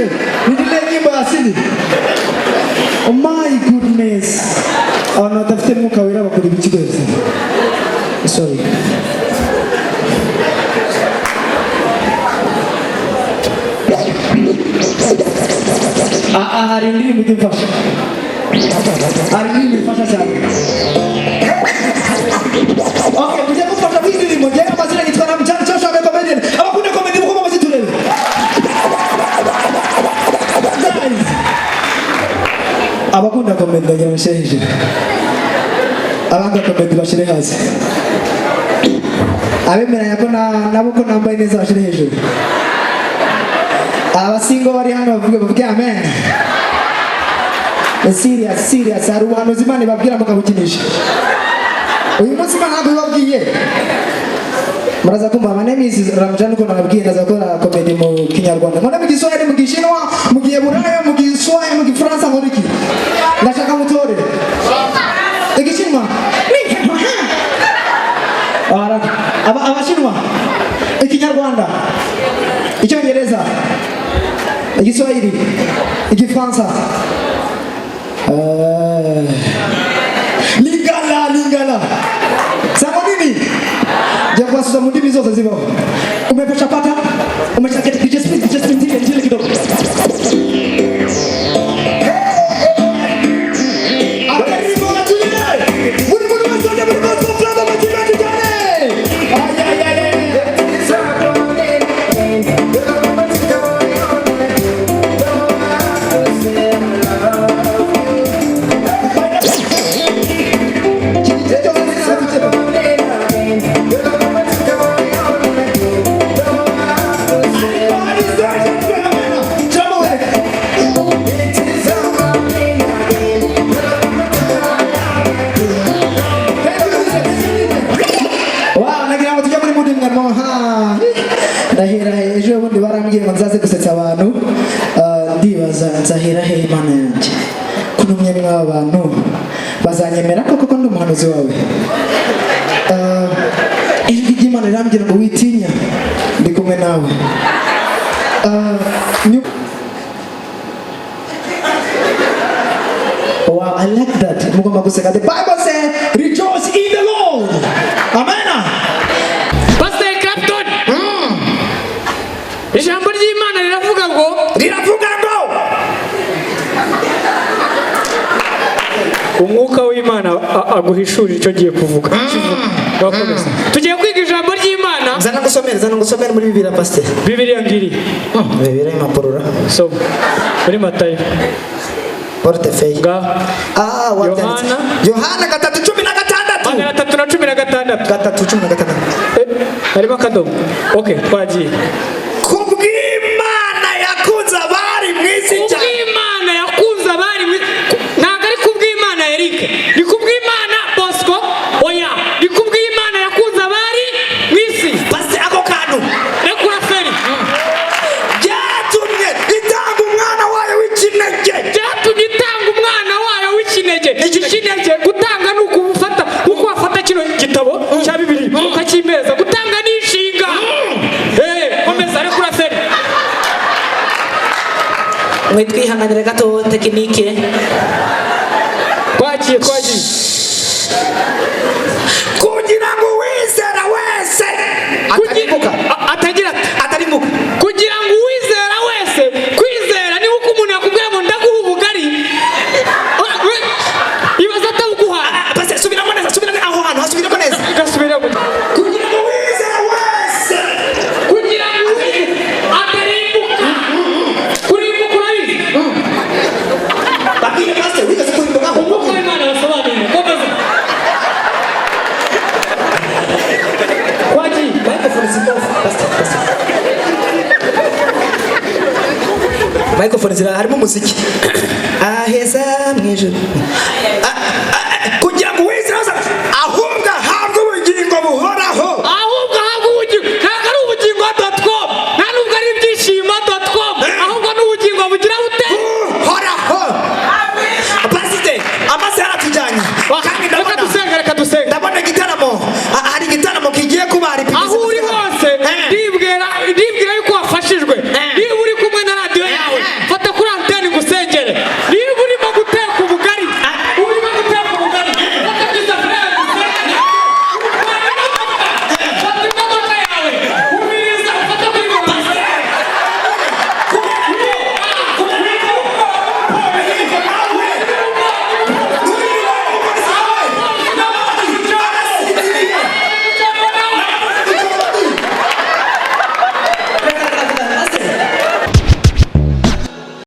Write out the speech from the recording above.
sivyo? Nidile nyimbo asili. Oh my goodness. Wanatafuta muka wera bakora ibikigo. Sorry. Hari ini mungkin fashion. Hari ini fashion sana. Okay, bisa aku fashion video ni moja yang masih lagi tuan amcan Joshua ambil komedi. Apa punya komedi bukan masih tulen. Guys. Apa punya komedi yang masih hidup. Apa punya komedi masih hidup. Abi mera yako na buko namba ini masih hidup. Abasingo bari hano bavuge amen. Serious ari wano zimane babwira mukabukinisha. Uyu munsi mana ntabwo babwiye. Muraza kumva my name is Ramjan ko nabwiye naza gukora comedy mu Kinyarwanda. Mwana mu Giswahili mu Gishinwa mu Giheburayo mu Giswahili mu Gifaransa mu Riki. Ndashaka mutore. Igishinwa. Abashinwa. Ikinyarwanda. Icyongereza. Igiswahili, Igifaransa, Lingala. Sama nini? Jangan susah mudi bizo zazibo. Umepata pata? Umechaketi just ndio kidogo. Nzaze gusetsa abantu ndibaza nzahera he Imana yanjye kunumye ni abantu bazanyemera koko ndi umuhanuzi wawe ijwi ry'Imana rirambwira ngo witinya ndi kumwe nawe wow, I like that. Mugomba guseka. The Bible says rejoice in the Lord. Amen. Pastor Clapton. Ijambo ry'Imana riravuga ngo umwuka w'Imana aguhishurira icyo giye kuvuga. Tugiye kwiga ijambo ry'Imana. Zana gusomera muri Bibiliya Pastor. Bibiliya ngiri. Bibiliya impapuro. So, muri Matayo. Portefeuille. Yohana 3:16. 3:16. Harimo akadomo. Okay, twagiye. Kubw'Imana yakunze abari mwisi cyane. Kubw'Imana yakunze abari ntabwo ari kubw'Imana Eric. Ni kubw'Imana Bosco. Oya, ni kubw'Imana yakunze abari mwisi. Basi ako kantu. Rekura feri. Byatumye itanga umwana wayo w'ikinege. Ikinege gutanga ni ukufata uko wafata kino gitabo cya Bibiliya ukakimeza. Gutanga ni inshinga. Komeza rekura feri. Mwitwihanganire gato tekinike. Kwagiye. Kugira ngo wizera wese atarimuka. Kugira ngo wizera wese, kwizera ni uko umuntu yakubwira ngo ndaguha ubugari. Ibaza atabuguha. Base subiramo neza aho hantu hasubiramo neza. Gasubiramo. Kugira ngo wizera wese. Kugira ngo atarimuka. Kurimbuka urabizi. Bakire Pastor wigeze kurimbuka. Umwuka w'Imana wasobanuye. Komeza. Kwagiye. Microphone zira harimo umuziki. Aheza mwijuru. Kugira ngo wizera wese ahubwa